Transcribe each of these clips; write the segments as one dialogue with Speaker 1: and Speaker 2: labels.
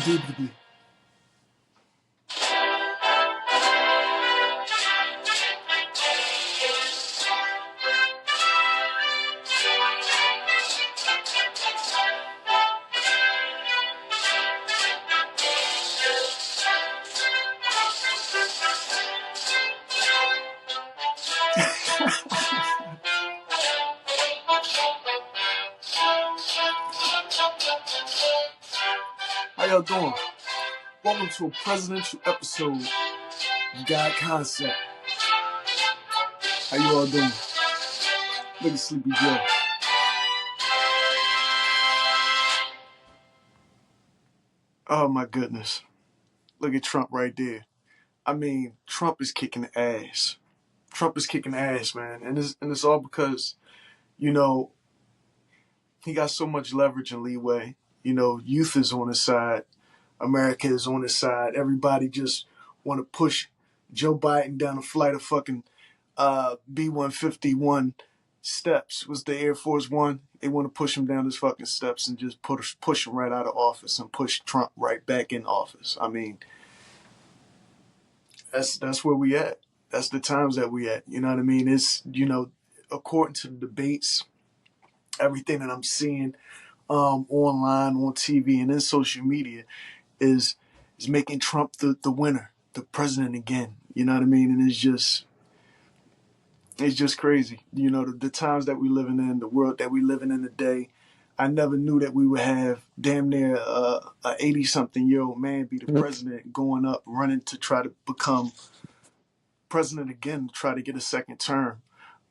Speaker 1: Indubitably. How y'all doing? Welcome to a presidential episode of God Concept. How you all doing? Look at Sleepy Joe. Oh my goodness. Look at Trump right there. I mean, Trump is kicking ass. Trump is kicking ass, man. And it's all because, you know, he got so much leverage and leeway. You know, youth is on his side. America is on his side. Everybody just want to push Joe Biden down a flight of fucking v21 steps. Was the Air Force One? They want to push him down his fucking steps and just push him right out of office and push Trump right back in office. I mean, that's where we at. That's the times that we at. You know what I mean? It's, you know, according to the debates, everything that I'm seeing online, on TV, and in social media is making Trump the winner, the president again. You know what I mean? And it's just crazy. You know, the times that we living in, the world that we living in today. I never knew that we would have damn near a 80-something-year-old man be the president, going up, running to try to become president again, to try to get a second term.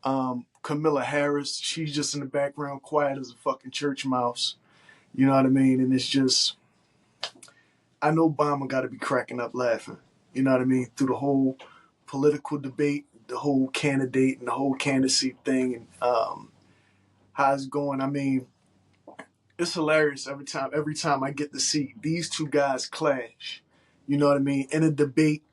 Speaker 1: Kamala Harris, she's just in the background, quiet as a fucking church mouse. You know what I mean? And it's just, I know Obama got to be cracking up laughing. You know what I mean? Through the whole political debate, the whole candidate and the whole candidacy thing, and how it's going. I mean, it's hilarious every time I get to see these two guys clash. You know what I mean? In a debate,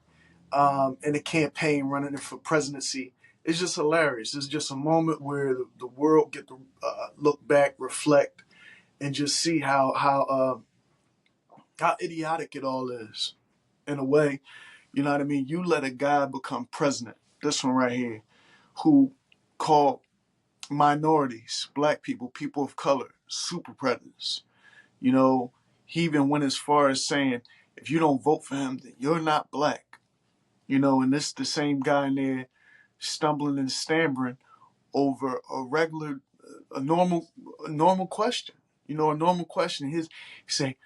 Speaker 1: in a campaign running for presidency. It's just hilarious. It's just a moment where the world get to look back, reflect, and just see how idiotic it all is. In a way, you know what I mean? You let a guy become president, this one right here, who called minorities, black people, people of color, super predators. You know, he even went as far as saying, if you don't vote for him, then you're not black. You know, and this the same guy in there stumbling and stammering over a normal question. You know, a normal question. He say,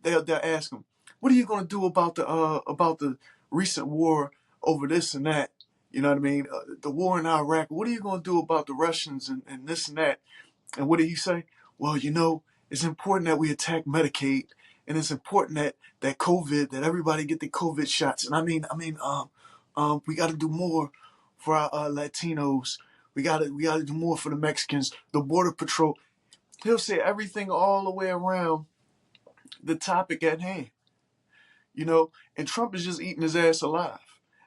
Speaker 1: they'll ask him, what are you going to do about the recent war over this and that? You know what I mean? The war in Iraq. What are you going to do about the Russians and this and that? And what did he say? Well, you know, it's important that we attack Medicaid, and it's important that COVID, that everybody get the COVID shots. And I mean, we got to do more for our Latinos. We got to do more for the Mexicans. The Border Patrol. He'll say everything all the way around the topic at hand. You know, and Trump is just eating his ass alive.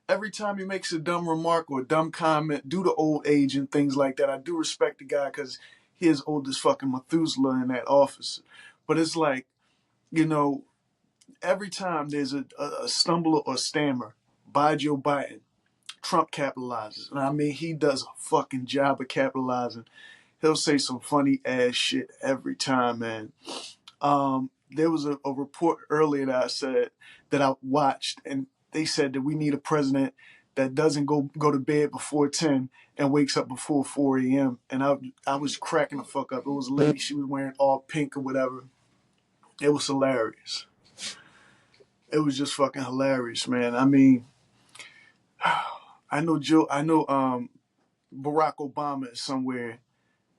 Speaker 1: Every time he makes a dumb remark or a dumb comment due to old age and things like that, I do respect the guy because he is old as fucking Methuselah in that office. But it's like, you know, every time there's a stumble or stammer by Joe Biden, Trump capitalizes. And I mean, he does a fucking job of capitalizing. He'll say some funny ass shit every time, man. There was a report earlier that I watched, and they said that we need a president that doesn't go to bed before 10 and wakes up before 4 a.m. And I was cracking the fuck up. It was a lady, she was wearing all pink or whatever. It was hilarious. It was just fucking hilarious, man. I mean, I know Barack Obama is somewhere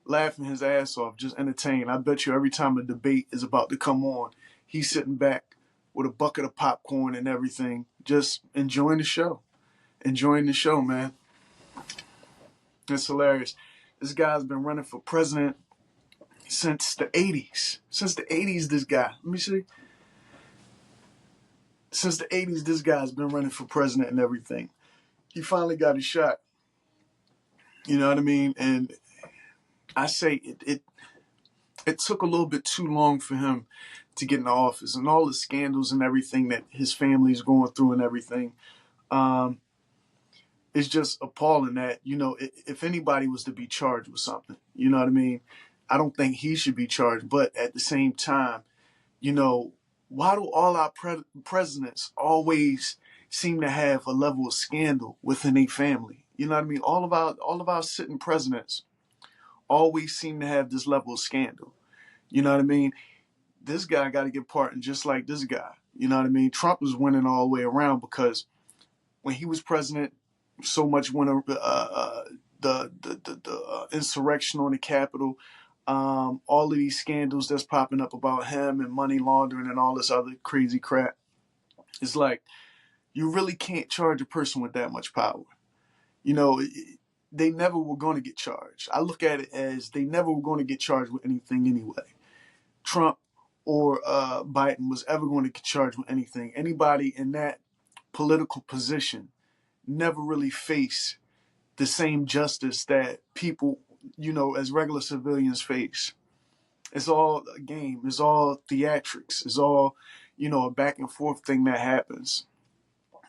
Speaker 1: laughing his ass off, just entertained. I bet you every time a debate is about to come on, he's sitting back with a bucket of popcorn and everything, just enjoying the show. Enjoying the show, man. It's hilarious. This guy's been running for president since the 80s. Since the 80s, this guy. Let me see. Since the 80s, this guy's been running for president and everything. He finally got his shot. You know what I mean? And I say it took a little bit too long for him to get in the office, and all the scandals and everything that his family's going through and everything. Um, it's just appalling that, if anybody was to be charged with something, you know what I mean? I don't think he should be charged, but at the same time, you know, why do all our presidents always seem to have a level of scandal within a family? You know what I mean? All of our sitting presidents always seem to have this level of scandal. You know what I mean? This guy got to get pardoned just like this guy. You know what I mean? Trump was winning all the way around because when he was president, so much went the insurrection on the Capitol, all of these scandals that's popping up about him and money laundering and all this other crazy crap. It's like you really can't charge a person with that much power. You know, they never were going to get charged. I look at it as they never were going to get charged with anything anyway. Trump or Biden was ever going to get charged with anything. Anybody in that political position never really face the same justice that people, as regular civilians face. It's all a game. It's all theatrics. It's all, a back and forth thing that happens.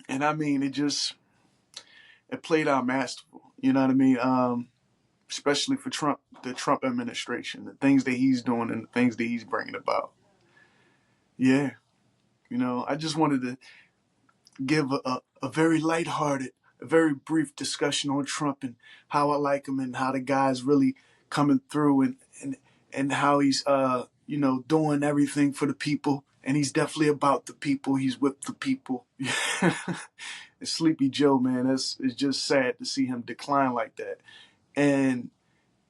Speaker 1: And I mean, it played out masterful. You know what I mean? Especially for Trump, the Trump administration, the things that he's doing and the things that he's bringing about. Yeah. I just wanted to give a very lighthearted, a very brief discussion on Trump and how I like him and how the guy's really coming through and how he's doing everything for the people, and he's definitely about the people. He's with the people. And Sleepy Joe, man, it's just sad to see him decline like that, and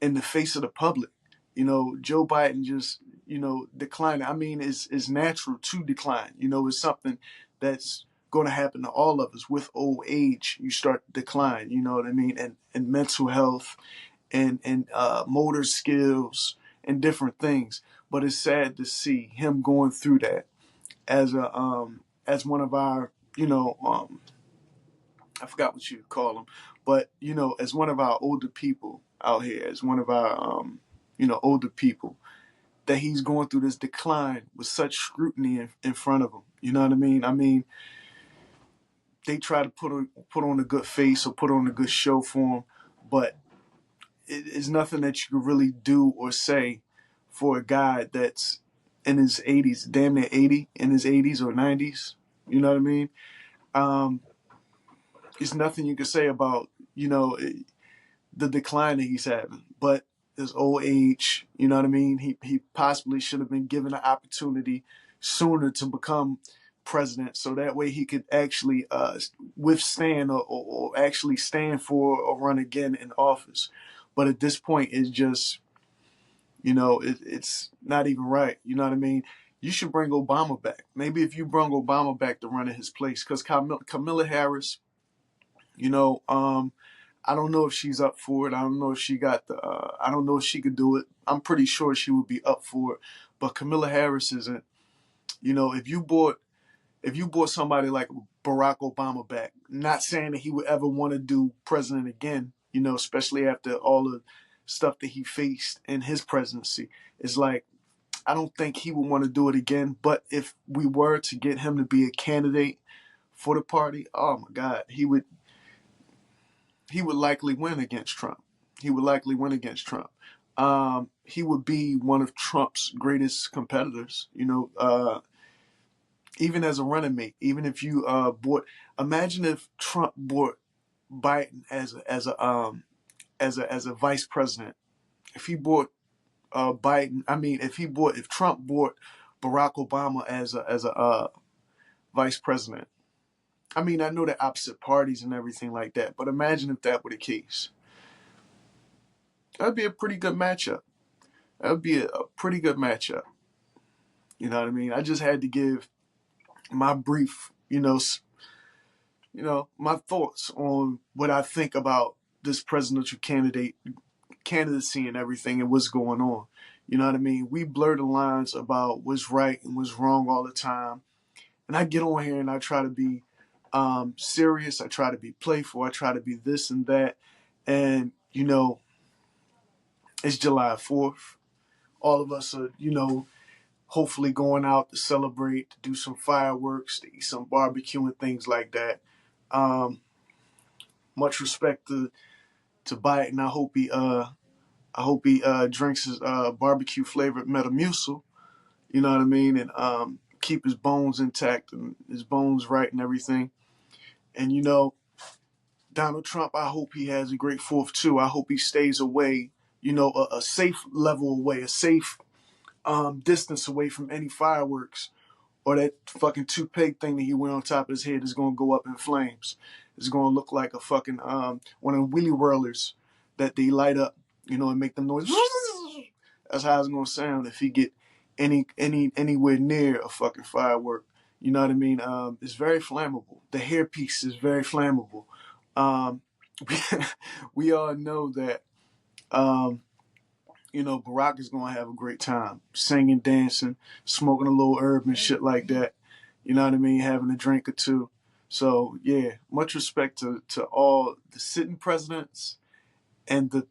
Speaker 1: in the face of the public. Joe Biden just declining. I mean, it's natural to decline. It's something that's going to happen to all of us. With old age, you start to decline. You know what I mean? And mental health and motor skills and different things. But it's sad to see him going through that as one of our, I forgot what you call them, but as one of our older people out here, as one of our older people, that he's going through this decline with such scrutiny in front of him. You know what I mean? I mean, they try to put on a good face or put on a good show for him, but it's nothing that you can really do or say for a guy that's in his 80s, damn near 80, in his 80s or 90s. You know what I mean? It's nothing you can say about, the decline that he's having. But his old age, you know what I mean? He possibly should have been given an opportunity sooner to become president, so that way he could actually withstand or actually stand for or run again in office. But at this point, it's just, it's not even right. You know what I mean? You should bring Obama back. Maybe if you bring Obama back to run in his place, because Kamala Harris, I don't know if she's up for it. I don't know if she got the. I don't know if she could do it. I'm pretty sure she would be up for it. But Kamala Harris isn't. If you brought somebody like Barack Obama back, not saying that he would ever want to do president again, especially after all the stuff that he faced in his presidency, it's like I don't think he would want to do it again. But if we were to get him to be a candidate for the party, oh my God, he would likely win against Trump. He would likely win against Trump. He would be one of Trump's greatest competitors. Even as a running mate. Even if you imagine if Trump bought Biden as a vice president. If he bought if Trump bought Barack Obama as a vice president. I mean, I know they're opposite parties and everything like that, but imagine if that were the case. That'd be a pretty good matchup. That would be a pretty good matchup. You know what I mean? I just had to give my brief, my thoughts on what I think about this presidential candidacy and everything and what's going on. You know what I mean? We blur the lines about what's right and what's wrong all the time. And I get on here and I try to be serious. I try to be playful. I try to be this and that. And, it's July 4th. All of us are, hopefully going out to celebrate, to do some fireworks, to eat some barbecue and things like that. Um, much respect to Biden. I hope he drinks his barbecue flavored Metamucil. You know what I mean, and keep his bones intact and his bones right and everything. And Donald Trump, I hope he has a great fourth too. I hope he stays away, a safe level away, a safe distance away from any fireworks or that fucking toupee thing that he went on top of his head is gonna go up in flames. It's gonna look like a fucking one of the wheelie whirlers that they light up, and make the noise. That's how it's gonna sound if he get anywhere near a fucking firework. You know what I mean? It's very flammable. The hairpiece is very flammable. Um, we all know that Barack is gonna have a great time singing, dancing, smoking a little herb and shit like that. You know what I mean? Having a drink or two. So yeah, much respect to all the sitting presidents and the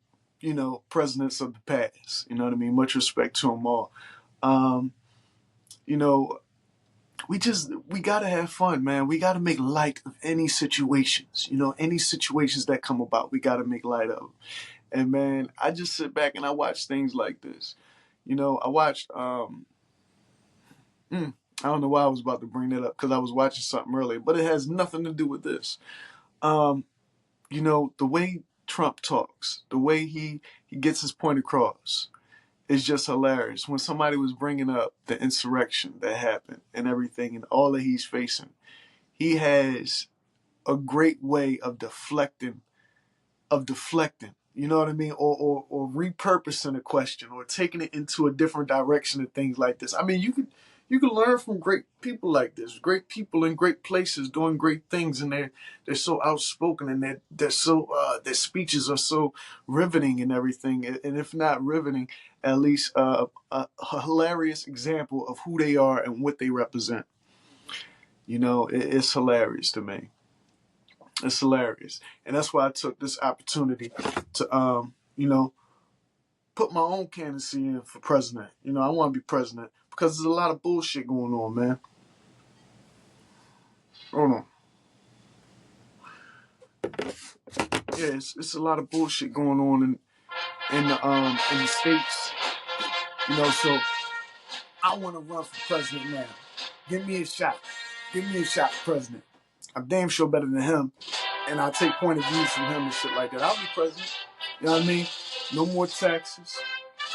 Speaker 1: presidents of the past. You know what I mean? Much respect to them all. Um, you know, we gotta have fun, man. We gotta make light of any situations. Any situations that come about, we gotta make light of. And man, I just sit back and I watch things like this. I watched. I don't know why I was about to bring that up because I was watching something earlier, but it has nothing to do with this. Um, the way Trump talks, the way he gets his point across, is just hilarious. When somebody was bringing up the insurrection that happened and everything and all that he's facing, he has a great way of deflecting, you know what I mean? Or repurposing a question or taking it into a different direction and things like this. I mean, you can learn from great people like this, great people in great places doing great things, and they're so outspoken and they're so their speeches are so riveting and everything. And if not riveting, at least a hilarious example of who they are and what they represent. It's hilarious to me. It's hilarious. And that's why I took this opportunity to, put my own candidacy in for president. I want to be president because there's a lot of bullshit going on, man. Hold on. Yeah, it's a lot of bullshit going on in the States. So I want to run for president now. Give me a shot. Give me a shot for president. I'm damn sure better than him. And I'll take point of views from him and shit like that. I'll be president. You know what I mean? No more taxes.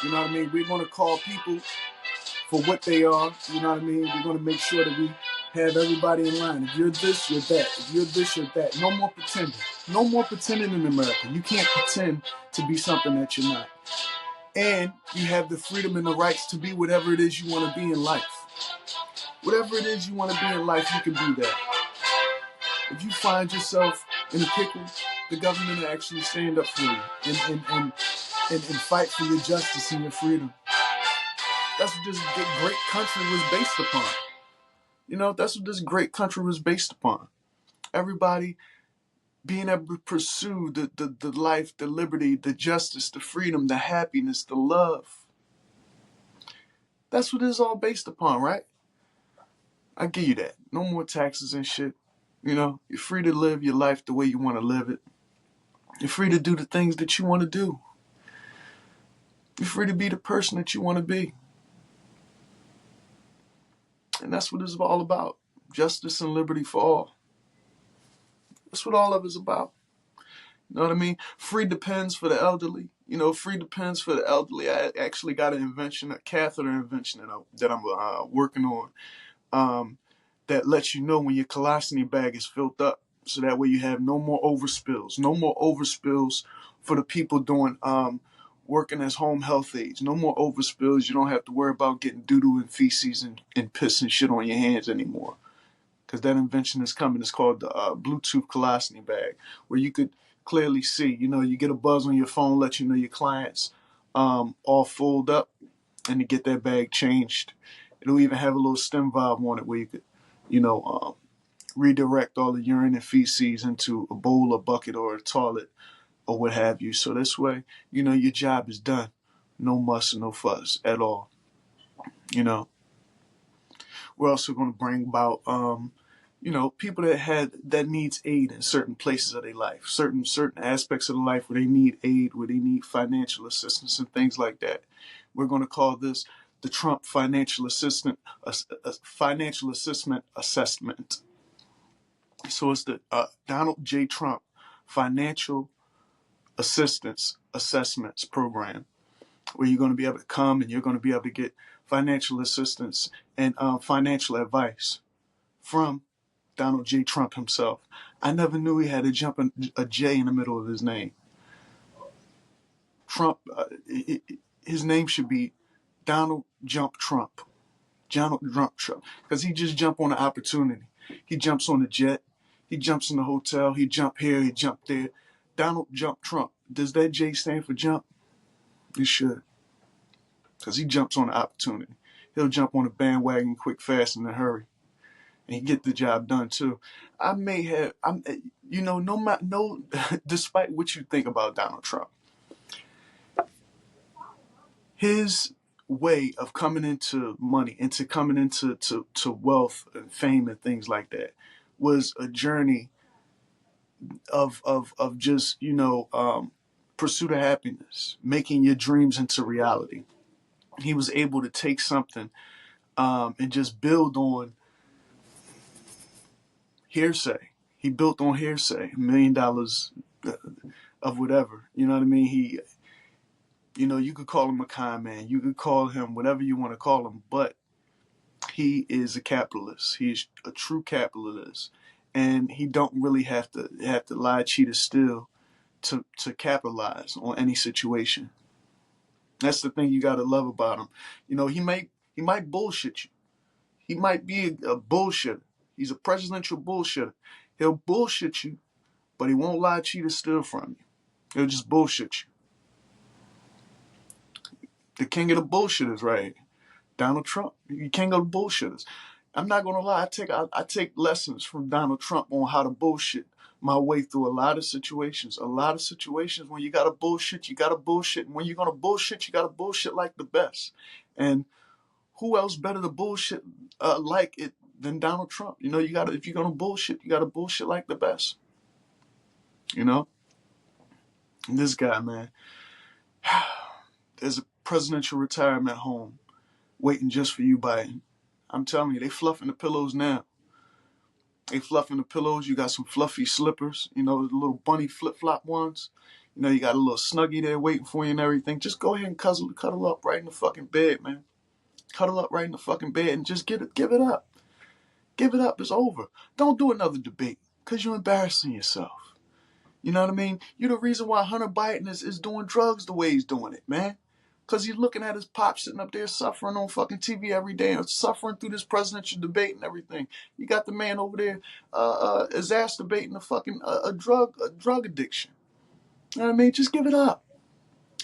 Speaker 1: You know what I mean? We're going to call people for what they are. You know what I mean? We're going to make sure that we have everybody in line. If you're this, you're that. If you're this, you're that. No more pretending. No more pretending in America. You can't pretend to be something that you're not. And you have the freedom and the rights to be whatever it is you want to be in life. Whatever it is you want to be in life, you can be that. If you find yourself in a pickle, the government will actually stand up for you and fight for your justice and your freedom. That's what this great country was based upon. That's what this great country was based upon. Everybody being able to pursue the life, the liberty, the justice, the freedom, the happiness, the love. That's what it's all based upon, right? I give you that. No more taxes and shit. You're free to live your life the way you want to live it. You're free to do the things that you want to do. You're free to be the person that you want to be. And that's what it's all about. Justice and liberty for all. That's what all of it's about. You know what I mean? Free depends for the elderly. Free depends for the elderly. I actually got an invention, a catheter invention that I'm working on that lets you know when your colostomy bag is filled up. So that way you have no more overspills. No more overspills for the people doing working as home health aides. No more overspills. You don't have to worry about getting doo-doo and feces and piss and shit on your hands anymore. Because that invention is coming. It's called the Bluetooth colostomy bag, where you could clearly see. You get a buzz on your phone, let you know your clients all fold up, and to get that bag changed. It'll even have a little stem valve on it where you could, redirect all the urine and feces into a bowl, a bucket, or a toilet, or what have you. So this way, your job is done. No muss and no fuss at all. We're also going to bring about, people that needs aid in certain places of their life, certain aspects of the life where they need aid, where they need financial assistance and things like that. We're going to call this the Trump financial assessment assessment. So it's the Donald J. Trump Financial Assistance Assessments Program, where you're going to be able to come and you're going to be able to get financial assistance and financial advice from Donald J. Trump himself. I never knew he had a J in the middle of his name. Trump, his name should be Donald Jump Trump. Donald Jump Trump. Because he just jumped on an opportunity. He jumps on a jet. He jumps in the hotel. He jump here. He jump there. Donald Jump Trump. Does that J stand for jump? It should. Because he jumps on an opportunity. He'll jump on a bandwagon quick, fast, in a hurry. And he get the job done too. Despite what you think about Donald Trump, his way of coming into money, coming into wealth and fame and things like that, was a journey of just pursuit of happiness, making your dreams into reality. He was able to take something and just build on hearsay. He built on hearsay, $1 million of whatever. You know what I mean? You could call him a con man. You could call him whatever you want to call him, but he is a capitalist. He's a true capitalist, and he don't really have to lie, cheat, or steal to capitalize on any situation. That's the thing you gotta love about him. He might bullshit you. He might be a bullshitter. He's a presidential bullshitter. He'll bullshit you, but he won't lie, cheat, or steal from you. He'll just bullshit you. The king of the bullshitters, right? Donald Trump, the king of the bullshitters. I'm not gonna lie. I take lessons from Donald Trump on how to bullshit my way through a lot of situations. A lot of situations when you gotta bullshit, and when you're gonna bullshit, you gotta bullshit like the best. And who else better to bullshit like it than Donald Trump? If you're gonna bullshit, you gotta bullshit like the best. And this guy, man, there's a presidential retirement home waiting just for you, Biden. I'm telling you, they fluffing the pillows now. They fluffing the pillows. You got some fluffy slippers, the little bunny flip-flop ones. You got a little snuggie there waiting for you and everything. Just go ahead and cuddle up right in the fucking bed, man. Cuddle up right in the fucking bed and just give it up. Give it up. It's over. Don't do another debate because you're embarrassing yourself. You know what I mean? You're the reason why Hunter Biden is doing drugs the way he's doing it, man. Because he's looking at his pop sitting up there suffering on fucking TV every day and suffering through this presidential debate and everything. You got the man over there exacerbating a fucking a drug addiction. You know what I mean? Just give it up.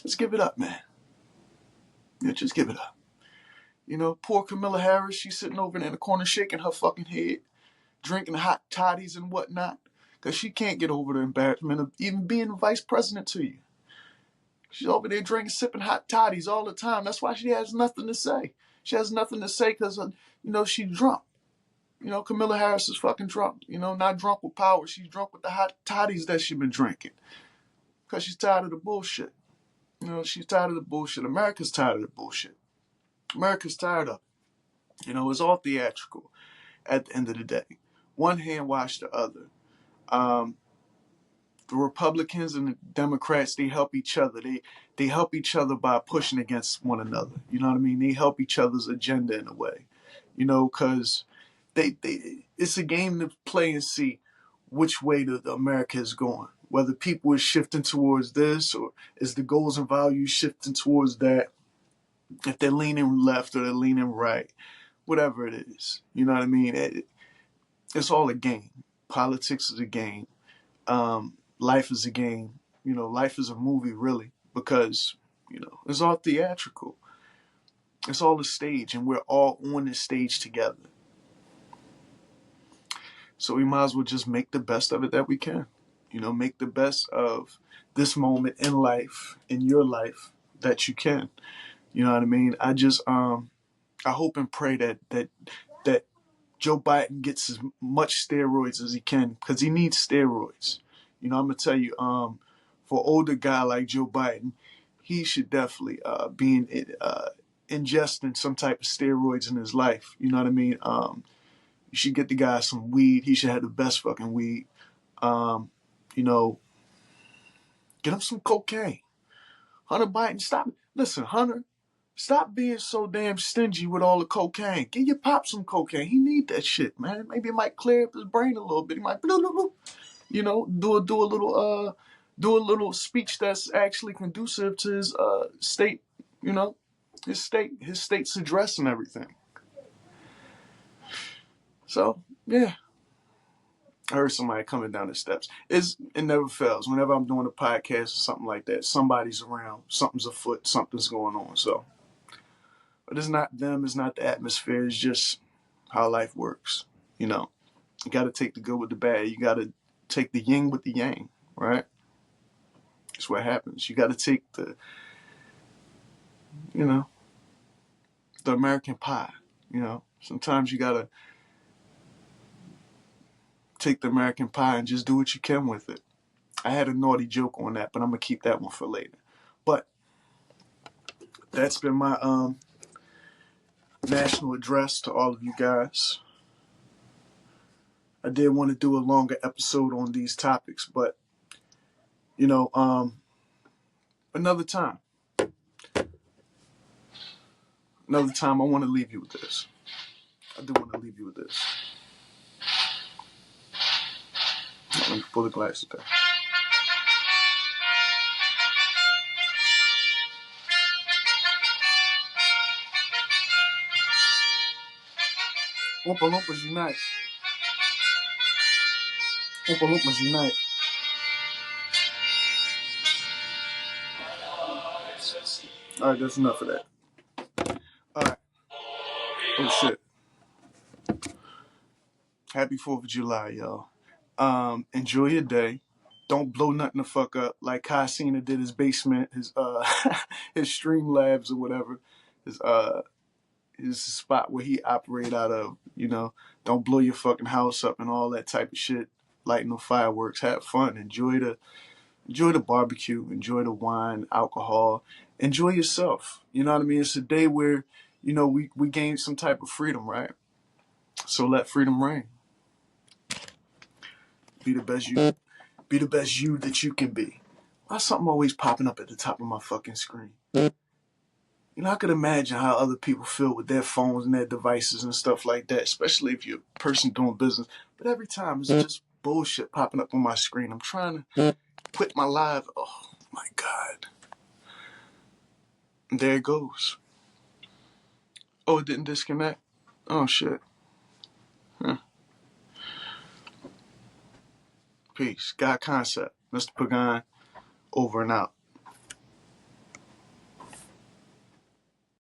Speaker 1: Just give it up, man. Yeah, just give it up. Poor Camilla Harris, she's sitting over there in the corner shaking her fucking head, drinking hot toddies and whatnot, because she can't get over the embarrassment of even being the vice president to you. She's over there sipping hot toddies all the time. That's why she has nothing to say. She has nothing to say because, she's drunk. Camilla Harris is fucking drunk. Not drunk with power. She's drunk with the hot toddies that she's been drinking. Because she's tired of the bullshit. She's tired of the bullshit. America's tired of the bullshit. America's tired of it. It's all theatrical at the end of the day. One hand wash the other. The Republicans and the Democrats, they help each other. They help each other by pushing against one another. You know what I mean? They help each other's agenda in a way. Because it's a game to play and see which way the America is going. Whether people are shifting towards this or is the goals and values shifting towards that. If they're leaning left or they're leaning right. Whatever it is. You know what I mean? It's all a game. Politics is a game. Life is a game. Life is a movie, really, because, it's all theatrical. It's all a stage, and we're all on this stage together. So we might as well just make the best of it that we can. Make the best of this moment in life, in your life, that you can. You know what I mean? I just, I hope and pray that that Joe Biden gets as much steroids as he can because he needs steroids. You know, I'm gonna tell you, for an older guy like Joe Biden, he should definitely ingesting some type of steroids in his life. You know what I mean? You should get the guy some weed. He should have the best fucking weed. You know, get him some cocaine. Hunter Biden, stop. Listen, Hunter, stop being so damn stingy with all the cocaine. Give your pop some cocaine. He need that shit, man. Maybe it might clear up his brain a little bit. He might, you know, do a little speech that's actually conducive to his state. You know, his state's address and everything. So yeah. I heard somebody coming down the steps. It never fails. Whenever I'm doing a podcast or something like that, somebody's around, something's afoot, something's going on. So, but it's not them, it's not the atmosphere, it's just how life works. You know, you got to take the good with the bad. You got to take the yin with the yang, right? That's what happens. You got to take you know, the American pie. You know, sometimes you got to take the American pie and just do what you can with it. I had a naughty joke on that, but I'm gonna keep that one for later. But that's been my national address to all of you guys. I did want to do a longer episode on these topics, but you know, another time. Another time, I want to leave you with this. I do want to leave you with this. Let me pull the glasses down. Oompa Loompas unite. Oompa Loompas unite. All right, that's enough of that. All right. Oh shit. Happy 4th of July, y'all. Enjoy your day. Don't blow nothing the fuck up like Kai Cena did his basement, his his stream labs or whatever. His spot where he operate out of, you know. Don't blow your fucking house up and all that type of shit. Lighting no fireworks. Have fun. Enjoy the barbecue. Enjoy the wine, alcohol. Enjoy yourself. You know what I mean? It's a day where, you know, we gain some type of freedom, right? So let freedom reign. Be the best you. Be the best you that you can be. Why something always popping up at the top of my fucking screen? You know, I could imagine how other people feel with their phones and their devices and stuff like that, especially if you're a person doing business. But every time it's just bullshit popping up on my screen. I'm trying to quit my live. Oh my God. And there it goes. Oh, it didn't disconnect? Oh shit. Huh. Peace. God Concept. Mr. Pagan, over and out.